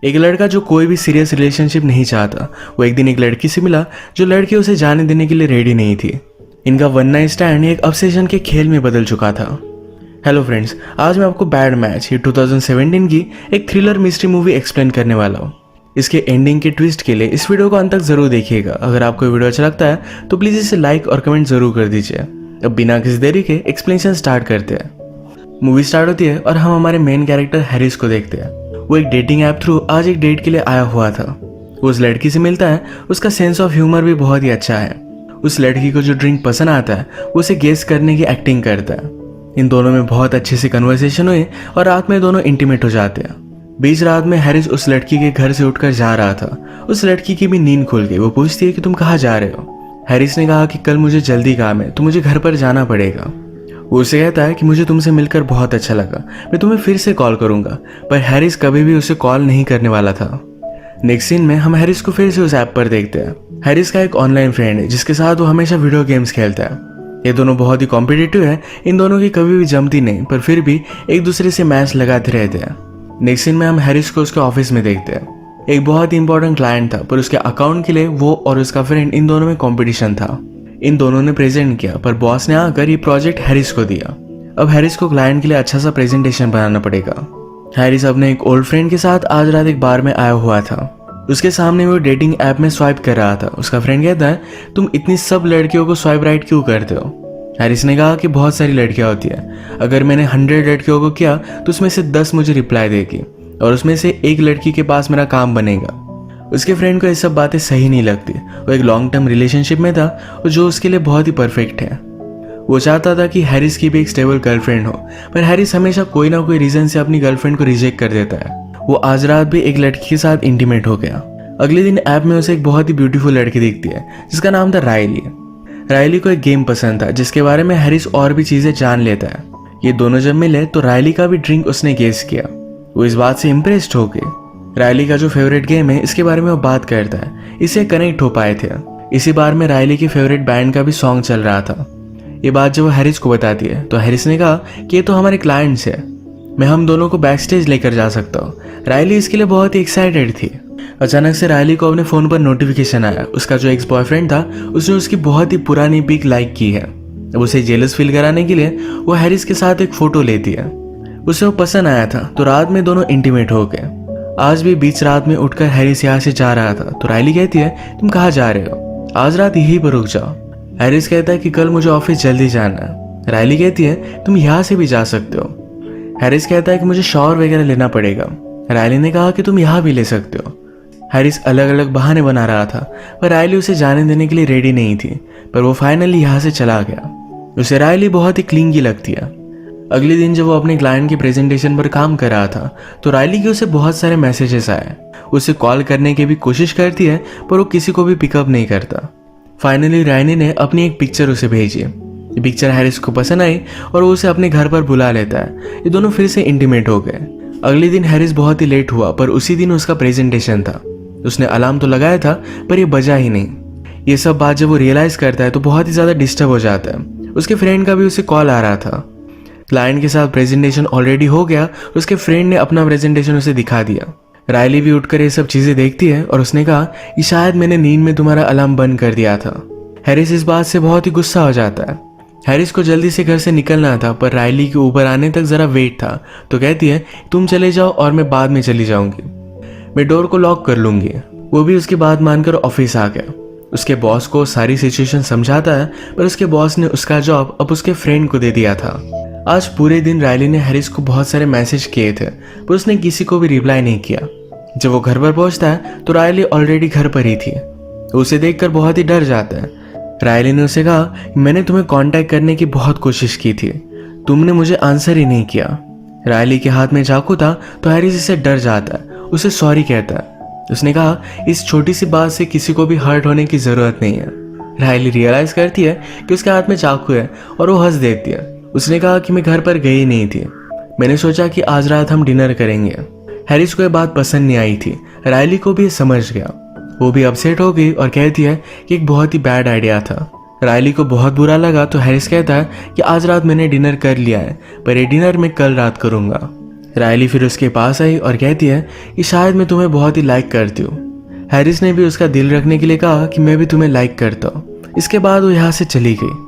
एक लड़का जो कोई भी सीरियस रिलेशनशिप नहीं चाहता, वो एक दिन एक लड़की से मिला जो लड़की उसे जाने देने के लिए रेडी नहीं थी। इनका वन नाइट स्टैंड एक ऑब्सेशन के खेल में बदल चुका था। हेलो फ्रेंड्स, आज मैं आपको बैड मैच ये 2017 की एक थ्रिलर मिस्ट्री मूवी एक्सप्लेन करने वाला हूँ। इसके एंडिंग के ट्विस्ट के लिए इस वीडियो को अंत तक जरूर देखिएगा। अगर आपको वीडियो अच्छा लगता है तो प्लीज़ इसे लाइक और कमेंट जरूर कर दीजिए। अब बिना किसी देरी के एक्सप्लेनेशन स्टार्ट करते हैं। मूवी स्टार्ट होती है और हम हमारे मेन कैरेक्टर हैरिस को देखते हैं। वो एक डेटिंग ऐप थ्रू आज एक डेट के लिए आया हुआ था। वो उस लड़की से मिलता है, उसका सेंस ऑफ ह्यूमर भी बहुत ही अच्छा है। उस लड़की को जो ड्रिंक पसंद आता है वो उसे गेस करने की एक्टिंग करता है। इन दोनों में बहुत अच्छे से कन्वर्सेशन हुई और रात में दोनों इंटीमेट हो जाते हैं। बीच रात में हैरिस उस लड़की के घर से उठकर जा रहा था। उस लड़की की भी नींद खुल गई। वो पूछती है कि तुम कहाँ जा रहे हो। हैरिस ने कहा कि कल मुझे जल्दी काम है तो मुझे घर पर जाना पड़ेगा। वो उसे कहता है कि मुझे तुमसे मिलकर बहुत अच्छा लगा, मैं तुम्हें फिर से कॉल करूंगा। पर हैरिस कभी भी उसे कॉल नहीं करने वाला था। नेक्स्ट सीन में हम हैरिस को फिर से उस ऐप पर देखते हैं। हैरिस का एक ऑनलाइन फ्रेंड है जिसके साथ वो हमेशा वीडियो गेम्स खेलता है। ये दोनों बहुत ही कॉम्पिटिटिव है। इन दोनों की कभी भी जमती नहीं, पर फिर भी एक दूसरे से मैच लगाते रहते हैं। नेक्स्ट सीन में हम हैरिस को उसके ऑफिस में देखते हैं। एक बहुत ही इंपॉर्टेंट क्लाइंट था, पर उसके अकाउंट के लिए वो और उसका फ्रेंड इन दोनों में कॉम्पिटिशन था। इन दोनों ने प्रेजेंट किया, पर बॉस ने आकर ये प्रोजेक्ट हैरिस को दिया। अब हैरिस को क्लाइंट के लिए अच्छा सा प्रेजेंटेशन बनाना पड़ेगा। हैरिस अपने एक ओल्ड फ्रेंड के साथ आज रात एक बार में आया हुआ था। उसके सामने वो डेटिंग ऐप में स्वाइप कर रहा था। उसका फ्रेंड कहता है, तुम इतनी सब लड़कियों को स्वाइप राइट क्यों करते हो। हैरिस ने कहा कि बहुत सारी लड़कियां होती हैं, अगर मैंने 100 लड़कियों को किया तो उसमें से 10 मुझे रिप्लाई देगी और उसमें से एक लड़की के पास मेरा काम बनेगा। उसके फ्रेंड को ये सब बातें सही नहीं लगती। वो एक लॉन्ग टर्म रिलेशनशिप में था और जो उसके लिए बहुत ही परफेक्ट है। वो चाहता था कि हैरिस की भी एक स्टेबल गर्लफ्रेंड हो, पर हैरिस हमेशा कोई ना कोई रीजन से अपनी गर्लफ्रेंड को रिजेक्ट कर देता है। वो आज रात भी एक लड़की के साथ इंटीमेट हो गया। अगले दिन ऐप में उसे एक बहुत ही ब्यूटीफुल लड़की दिखती है जिसका नाम था रायली। रायली को एक गेम पसंद था जिसके बारे में हैरिस और भी चीजें जान लेता है। ये दोनों जब मिले तो रायली का भी ड्रिंक उसने गेस किया। वो इस बात से इम्प्रेस्ड हो गए। रायली का जो फेवरेट गेम है इसके बारे में वो बात करता है, इससे कनेक्ट हो पाए थे। इसी बार में रायली की फेवरेट बैंड का भी सॉन्ग चल रहा था। ये बात जब वो हैरिस को बताती है तो हैरिस ने कहा कि ये तो हमारे क्लाइंट्स है, मैं हम दोनों को बैक स्टेज लेकर जा सकता हूँ। रायली इसके लिए बहुत ही एक्साइटेड थी। अचानक से रायली को अपने फोन पर नोटिफिकेशन आया। उसका जो एक्स बॉयफ्रेंड था उसने उसकी बहुत ही पुरानी पिक लाइक की है। अब उसे जेलस फील कराने के लिए वो हैरिस के साथ एक फोटो लेती है। उसे वो पसंद आया था तो रात में दोनों इंटीमेट हो गए। आज भी बीच रात में उठकर हैरिस यहाँ से जा रहा था तो रायली कहती है, तुम कहाँ जा रहे हो, आज रात यहीं पर रुक जाओ। हैरिस कहता है कि कल मुझे ऑफिस जल्दी जाना है। रायली कहती है, तुम यहाँ से भी जा सकते हो। हैरिस कहता है कि मुझे शॉवर वगैरह लेना पड़ेगा। रायली ने कहा कि तुम यहाँ भी ले सकते हो। हैरिस अलग अलग बहाने बना रहा था, पर रायली उसे जाने देने के लिए रेडी नहीं थी। पर वो फाइनली यहाँ से चला गया। उसे रायली बहुत ही क्लिंगी लगती है। अगले दिन जब वो अपने क्लाइंट के प्रेजेंटेशन पर काम कर रहा था तो रायली के उसे बहुत सारे मैसेजेस आए। उसे कॉल करने की भी कोशिश करती है पर वो किसी को भी पिकअप नहीं करता। फाइनली रायली ने अपनी एक पिक्चर उसे भेजी। ये पिक्चर हैरिस को पसंद आई और वो उसे अपने घर पर बुला लेता है। ये दोनों फिर से इंटीमेट हो गए। अगले दिन हैरिस बहुत ही लेट हुआ, पर उसी दिन उसका प्रेजेंटेशन था। उसने अलार्म तो लगाया था पर ये बजा ही नहीं। ये सब बात जब वो रियलाइज करता है तो बहुत ही ज्यादा डिस्टर्ब हो जाता है। उसके फ्रेंड का भी उसे कॉल आ रहा था। क्लाइंट के साथ प्रेजेंटेशन ऑलरेडी हो गया। उसके फ्रेंड ने अपना प्रेजेंटेशन उसे दिखा दिया। रायली भी उठकर ये सब चीजें देखती है और उसने कहा कि शायद मैंने नींद में तुम्हारा अलार्म बंद कर दिया था। हैरिस इस बात से बहुत ही गुस्सा हो जाता है। हैरिस को जल्दी से घर से निकलना था, पर रायली के ऊपर आने तक जरा वेट था तो कहती है, तुम चले जाओ और मैं बाद में चली जाऊंगी, मैं डोर को लॉक कर लूंगी। वो भी उसकी बात मानकर ऑफिस आ गया। उसके बॉस को सारी सिचुएशन समझाता है, पर उसके बॉस ने उसका जॉब अब उसके फ्रेंड को दे दिया था। आज पूरे दिन रायली ने हैरिस को बहुत सारे मैसेज किए थे, पर उसने किसी को भी रिप्लाई नहीं किया। जब वो घर पर पहुंचता है तो रायली ऑलरेडी घर पर ही थी। उसे देखकर बहुत ही डर जाता है। रायली ने उसे कहा, मैंने तुम्हें कांटेक्ट करने की बहुत कोशिश की थी, तुमने मुझे आंसर ही नहीं किया। रायली के हाथ में चाकू था तो हैरिस इससे डर जाता है, उसे सॉरी कहता है। उसने कहा, इस छोटी सी बात से किसी को भी हर्ट होने की जरूरत नहीं है। रायली रियलाइज करती है कि उसके हाथ में चाकू है और वो हंस देती है। उसने कहा कि मैं घर पर गई नहीं थी, मैंने सोचा कि आज रात हम डिनर करेंगे। हैरिस को यह बात पसंद नहीं आई थी। रायली को भी ये समझ गया। वो भी अपसेट हो गई और कहती है कि एक बहुत ही बैड आइडिया था। रायली को बहुत बुरा लगा तो हैरिस कहता है कि आज रात मैंने डिनर कर लिया है, पर ये डिनर मैं कल रात करूंगा। रायली फिर उसके पास आई और कहती है कि शायद मैं तुम्हें बहुत ही लाइक करती हूँ। हैरिस ने भी उसका दिल रखने के लिए कहा कि मैं भी तुम्हें लाइक करता हूँ। इसके बाद वो यहाँ से चली गई।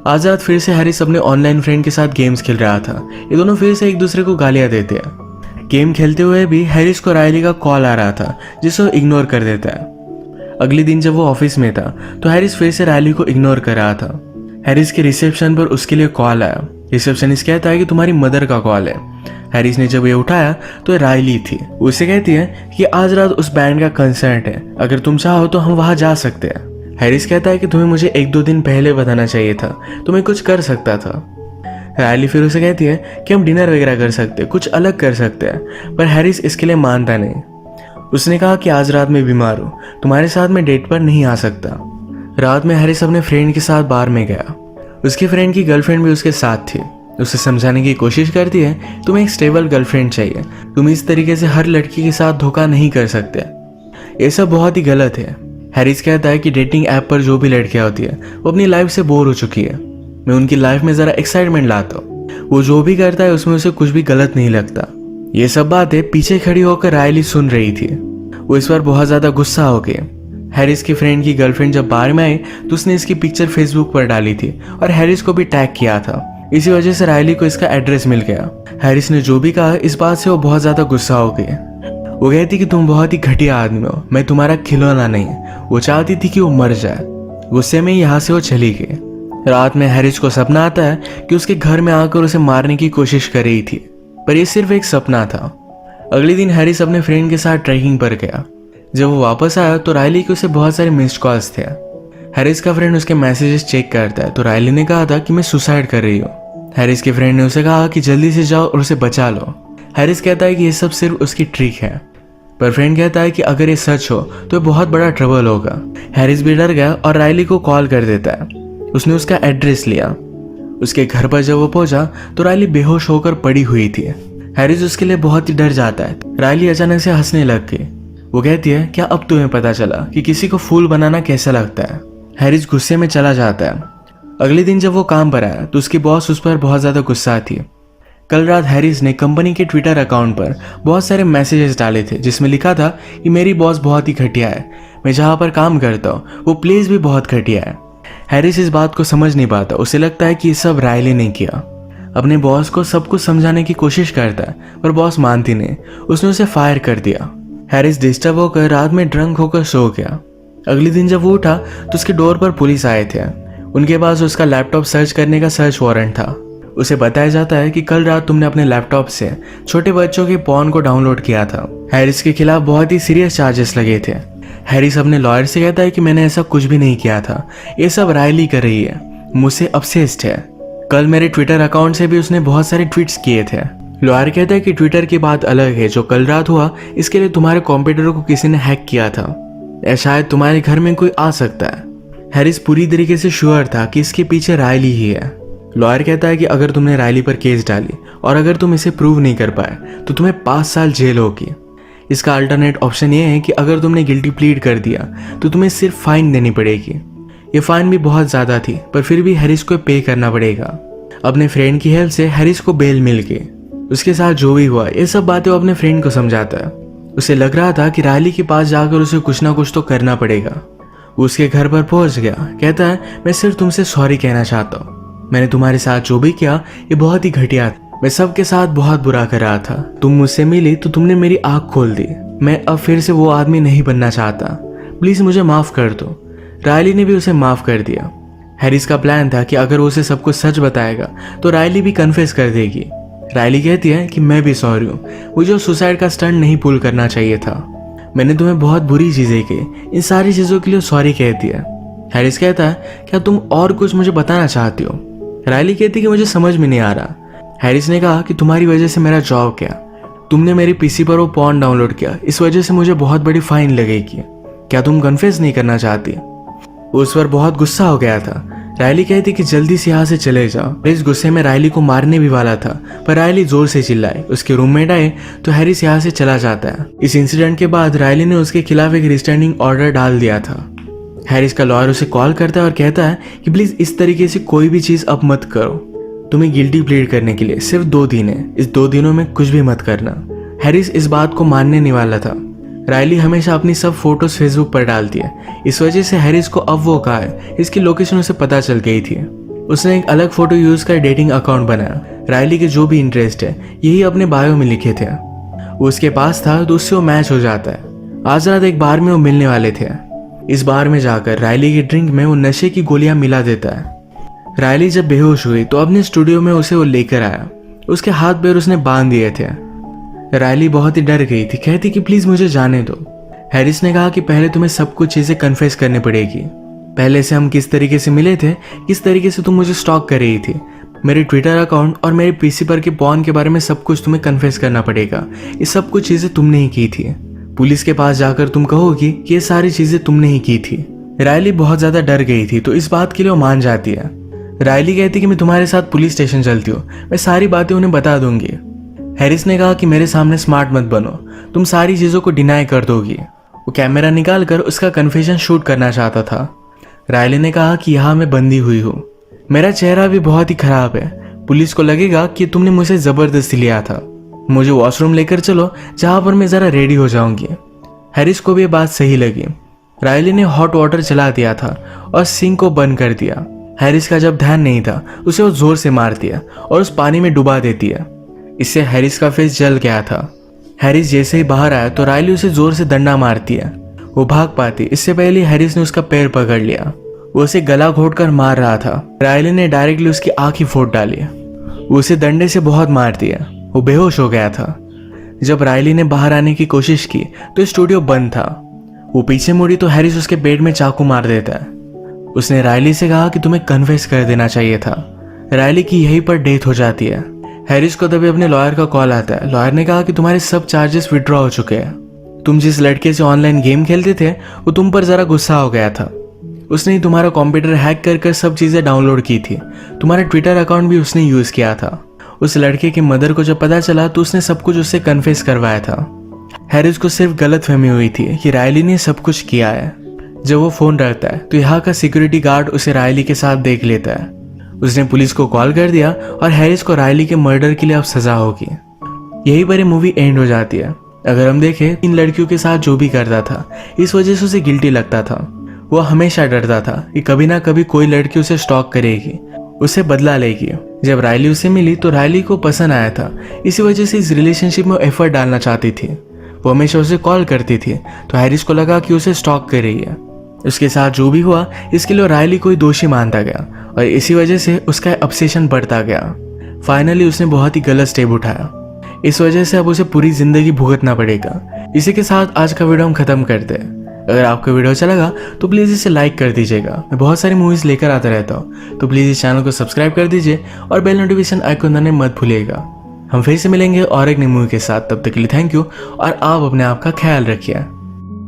आज रात फिर से हैरिस अपने ऑनलाइन फ्रेंड के साथ गेम्स खेल रहा था। ये दोनों फिर से एक दूसरे को गालियाँ देते हैं। गेम खेलते हुए भी हैरिस को रायली का कॉल आ रहा था जिसे वो इग्नोर कर देता है। अगले दिन जब वो ऑफिस में था तो हैरिस फिर से रायली को इग्नोर कर रहा था। हैरिस के रिसेप्शन पर उसके लिए कॉल आया। रिसेप्शनिस्ट कहता है कि तुम्हारी मदर का कॉल है। हैरिस ने जब ये उठाया तो ये रायली थी। उसे कहती है कि आज रात उस बैंड का कंसर्ट है, अगर तुम चाहो तो हम वहां जा सकते हैं। हैरिस कहता है कि तुम्हें मुझे 1-2 दिन पहले बताना चाहिए था, तुम्हें कुछ कर सकता था। रायली फिर उसे कहती है कि हम डिनर वगैरह कर सकते हैं, कुछ अलग कर सकते हैं, पर हैरिस इसके लिए मानता नहीं। उसने कहा कि आज रात मैं बीमार हूँ, तुम्हारे साथ मैं डेट पर नहीं आ सकता। रात में हैरिस अपने फ्रेंड के साथ बार में गया। उसके फ्रेंड की गर्लफ्रेंड भी उसके साथ थी। उसे समझाने की कोशिश करती है तुम्हें एक स्टेबल गर्लफ्रेंड चाहिए, तुम इस तरीके से हर लड़की के साथ धोखा नहीं कर सकते, ये सब बहुत ही गलत है। हैरिस कहता है कि डेटिंग ऐप पर जो भी लड़कियां होती है वो अपनी लाइफ से बोर हो चुकी है, मैं उनकी लाइफ में जरा एक्साइटमेंट लाता हूँ, वो जो भी करता है उसमें उसे कुछ भी गलत नहीं लगता। ये सब बातें पीछे खड़ी होकर रायली सुन रही थी। वो इस बार बहुत ज्यादा गुस्सा हो गई। हैरिस की फ्रेंड की गर्लफ्रेंड जब बार में आई तो उसने इसकी पिक्चर फेसबुक पर डाली थी और हैरिस को भी टैग किया था। इसी वजह से रायली को इसका एड्रेस मिल गया। हैरिस ने जो भी कहा इस बात से वो बहुत ज्यादा गुस्सा हो गई। वो कहती कि तुम बहुत ही घटिया आदमी हो, मैं तुम्हारा खिलौना नहीं। वो चाहती थी कि वो मर जाए। गुस्से में यहाँ से वो चली गई। रात में हैरिस को सपना आता है कि उसके घर में आकर उसे मारने की कोशिश कर रही थी, पर यह सिर्फ एक सपना था। अगले दिन हैरिस अपने फ्रेंड के साथ ट्रैकिंग पर गया। जब वो वापस आया तो रायली के उसे बहुत सारे मिस्ड कॉल्स थे। हैरिस का फ्रेंड उसके मैसेजेस चेक करता है तो रायली ने कहा था कि मैं सुसाइड कर रही हूँ। हैरिस के फ्रेंड ने उसे कहा कि जल्दी से जाओ और उसे बचा लो। हैरिस कहता है कि ये सब सिर्फ उसकी ट्रिक है, पर फ्रेंड कहता है कि अगर ये सच हो तो बहुत बड़ा ट्रबल होगा। हैरिस भी डर गया और रायली को कॉल कर देता है। उसने उसका एड्रेस लिया। उसके घर पर जब वो पहुंचा तो रायली बेहोश होकर पड़ी हुई थी। हैरिस उसके लिए बहुत ही डर जाता है। रायली अचानक से हंसने लग गई। वो कहती है क्या अब तुम्हें पता चला कि किसी को फूल बनाना कैसा लगता है। हैरिस गुस्से में चला जाता है। अगले दिन जब वो काम पर आया तो उसकी बॉस उस पर बहुत ज्यादा गुस्सा थी। कल रात हैरिस ने कंपनी के ट्विटर अकाउंट पर बहुत सारे मैसेजेस डाले थे जिसमें लिखा था कि मेरी बॉस बहुत ही घटिया है, मैं जहाँ पर काम करता हूँ वो प्लेस भी बहुत घटिया है। हैरिस इस बात को समझ नहीं पाता। उसे लगता है कि ये सब रायली ने किया। अपने बॉस को सब कुछ समझाने की कोशिश करता है पर बॉस मानती नहीं। उसने उसे फायर कर दिया। हैरिस डिस्टर्ब होकर रात में ड्रंक होकर सो गया। अगले दिन जब वो उठा तो उसके डोर पर पुलिस आए थे। उनके पास उसका लैपटॉप सर्च करने का सर्च वारंट था। उसे बताया जाता है कि कल रात तुमने अपने लैपटॉप से छोटे बच्चों के पॉर्न को डाउनलोड किया था। हैरिस के खिलाफ बहुत ही सीरियस चार्जेस लगे थे। हैरिस अपने लॉयर से कहता है कि मैंने ऐसा कुछ भी नहीं किया था, ये सब रायली कर रही है, मुझसे ऑब्सेस्ड है। कल मेरे ट्विटर अकाउंट से भी उसने बहुत सारे ट्वीट्स किए थे। लॉयर कहता है कि ट्विटर की बात अलग है, जो कल रात हुआ इसके लिए तुम्हारे कंप्यूटर को किसी ने हैक किया था या शायद तुम्हारे घर में कोई आ सकता है। हैरिस पूरी तरीके से श्योर था कि इसके पीछे रायली ही है। लॉयर कहता है कि अगर तुमने रायली पर केस डाली और अगर तुम इसे प्रूव नहीं कर पाए तो तुम्हें 5 साल जेल होगी। इसका अल्टरनेट ऑप्शन ये है कि अगर तुमने गिल्टी प्लीड कर दिया तो तुम्हें सिर्फ फाइन देनी पड़ेगी। ये फाइन भी बहुत ज्यादा थी पर फिर भी हैरिस को पे करना पड़ेगा। अपने फ्रेंड की हेल्प से हैरिस को बेल मिल गई। उसके साथ जो भी हुआ ये सब बातें वो अपने फ्रेंड को समझाता है। उसे लग रहा था कि रायली के पास जाकर उसे कुछ ना कुछ तो करना पड़ेगा। वो उसके घर पर पहुंच गया। कहता है मैं सिर्फ तुमसे सॉरी कहना चाहता हूँ, मैंने तुम्हारे साथ जो भी किया ये बहुत ही घटिया था, मैं सबके साथ बहुत बुरा कर रहा था। तुम मुझसे मिली तो तुमने मेरी आंख खोल दी। मैं अब फिर से वो आदमी नहीं बनना चाहता, प्लीज मुझे माफ कर दो। रायली ने भी उसे माफ कर दिया। हैरिस का प्लान था कि अगर वो उसे सब कुछ सच बताएगा तो रायली भी कन्फेस कर देगी। रायली कहती है कि मैं भी सॉरी हूँ, मुझे सुसाइड का स्टंट नहीं पुल करना चाहिए था, मैंने तुम्हें बहुत बुरी चीजें की, इन सारी चीजों के लिए सॉरी कहती है। हैरिस कहता है क्या तुम और कुछ मुझे बताना चाहती हो। रायली कहती कि मुझे समझ में नहीं आ रहा। हैरिस ने कहा कि तुम्हारी वजह से मेरा जॉब गया, तुमने मेरी पीसी पर वो पॉर्न डाउनलोड किया, इस वजह से मुझे बहुत बड़ी फाइन लगेगी, क्या तुम कन्फेस नहीं करना चाहती। वो उस पर बहुत गुस्सा हो गया था। रायली कहती कि जल्दी से यहाँ से चले जाओ। इस गुस्से में रायली को मारने भी वाला था पर रायली जोर से चिल्लाई। उसके रूममेट आए तो हैरिस यहाँ से चला जाता है। इस इंसिडेंट के बाद रायली ने उसके खिलाफ एक रिस्टैंडिंग ऑर्डर डाल दिया था। हैरिस का लॉयर उसे कॉल करता है और कहता है कि प्लीज इस तरीके से कोई भी चीज अब मत करो। तुम्हें गिल्टी प्लीड करने के लिए सिर्फ 2 दिन है, इस 2 दिनों में कुछ भी मत करना। हैरिस इस बात को मानने नहीं वाला था। रायली हमेशा अपनी सब फोटोज फेसबुक पर डालती है, इस वजह से हैरिस को अब वो कहा है इसकी लोकेशन उसे पता चल गई थी। उसने एक अलग फोटो यूज कर डेटिंग अकाउंट बनाया। रायली के जो भी इंटरेस्ट है यही अपने बायो में लिखे थे। वो उसके पास था तो उससे वो मैच हो जाता है। आज रात एक बार में वो मिलने वाले थे। इस बार में जाकर रायली की ड्रिंक में वो नशे की गोलियां मिला देता है। रायली जब बेहोश हुई तो अपने स्टूडियो में उसे वो लेकर आया। उसके हाथ पैर उसने बांध दिए थे। रायली बहुत ही डर गई थी, कहती कि प्लीज मुझे जाने दो। हैरिस ने कहा कि पहले तुम्हें सब कुछ चीजें कन्फेस करनी पड़ेगी। पहले से हम किस तरीके से मिले थे, किस तरीके से तुम मुझे स्टॉक कर रही थी, मेरे ट्विटर अकाउंट और मेरे पीसी पर के पॉन के बारे में सब कुछ तुम्हें कन्फेस करना पड़ेगा। ये सब कुछ चीजें तुमने ही की थी। पुलिस के पास जाकर तुम कहोगी कि ये सारी चीजें तुमने ही की थी। रायली बहुत ज्यादा डर गई थी तो इस बात के लिए वो मान जाती है। रायली कहती कि मैं तुम्हारे साथ पुलिस स्टेशन चलती हूँ, मैं सारी बातें उन्हें बता दूंगी। हैरिस ने कहा कि मेरे सामने स्मार्ट मत बनो, तुम सारी चीजों को डिनाई कर दोगी। वो कैमरा निकाल कर उसका कन्फेशन शूट करना चाहता था। रायली ने कहा कि यहाँ मैं बंदी हुई हूँ, मेरा चेहरा भी बहुत ही खराब है, पुलिस को लगेगा कि तुमने मुझे जबरदस्ती लिया था। मुझे वॉशरूम लेकर चलो जहां पर मैं जरा रेडी हो जाऊंगी। हैरिस को भी ये बात सही लगी। रायली ने हॉट वाटर चला दिया था और सिंक को बंद कर दिया। हैरिस का जब ध्यान नहीं था उसे वो जोर से मारती है और उस पानी में डुबा देती है। इससे हैरिस का फेस जल गया था। हैरिस जैसे ही बाहर आया तो रायली उसे जोर से डंडा मारती है। वो भाग पाती, इससे पहले हैरिस ने उसका पैर पकड़ लिया। वो उसे गला घोटकर मार रहा था। रायली ने डायरेक्टली उसकी आंख ही फोड़ डाली। वो उसे डंडे से बहुत मारती है। वो बेहोश हो गया था। जब रायली ने बाहर आने की कोशिश की तो स्टूडियो बंद था। वो पीछे मुड़ी तो हैरिस उसके पेट में चाकू मार देता है। उसने रायली से कहा कि तुम्हें कन्फेस कर देना चाहिए था। रायली की यहीं पर डेथ हो जाती है। हैरिस को तभी अपने लॉयर का कॉल आता है। लॉयर ने कहा कि तुम्हारे सब चार्जेस विड्रॉ हो चुके हैं। तुम जिस लड़के से ऑनलाइन गेम खेलते थे वो तुम पर जरा गुस्सा हो गया था। उसने तुम्हारा कंप्यूटर हैक कर सब चीजें डाउनलोड की थी। तुम्हारा ट्विटर अकाउंट भी उसने यूज किया था। उस लड़के की मदर को जब पता चला तो उसने सब कुछ उससे कन्फेस करवाया था। हैरिस को सिर्फ गलतफहमी हुई थी कि रायली ने सब कुछ किया है। जब वो फोन रखता है तो यहाँ का सिक्योरिटी गार्ड उसे रायली के साथ देख लेता है। उसने पुलिस को कॉल कर दिया और हैरिस को रायली के मर्डर के लिए अब सजा होगी। यहीं पर ये मूवी एंड हो जाती है। अगर हम देखें इन लड़कियों के साथ जो भी करता था इस वजह से उसे गिल्टी लगता था। वो हमेशा डरता था कि कभी ना कभी कोई लड़की उसे स्टॉक करेगी, उसे बदला लेगी। जब रायली उसे मिली तो रायली को पसंद आया था, इसी वजह से इस रिलेशनशिप में एफर्ट डालना चाहती थी। वो हमेशा उसे कॉल करती थी तो हैरिस को लगा कि उसे स्टॉक कर रही है। उसके साथ जो भी हुआ इसके लिए रायली को ही दोषी मानता गया और इसी वजह से उसका ऑब्सेशन बढ़ता गया। फाइनली उसने बहुत ही गलत स्टेप उठाया। इस वजह से अब उसे पूरी जिंदगी भुगतना पड़ेगा। इसी के साथ आज का वीडियो हम खत्म करते हैं। अगर आपको वीडियो अच्छा लगा तो प्लीज़ इसे लाइक कर दीजिएगा। मैं बहुत सारी मूवीज़ लेकर आता रहता हूँ, तो प्लीज़ इस चैनल को सब्सक्राइब कर दीजिए और बेल नोटिफिकेशन आइकन दबाना मत भूलिएगा। हम फिर से मिलेंगे और एक नई मूवी के साथ। तब तक के लिए थैंक यू और आप अपने आप का ख्याल रखिए।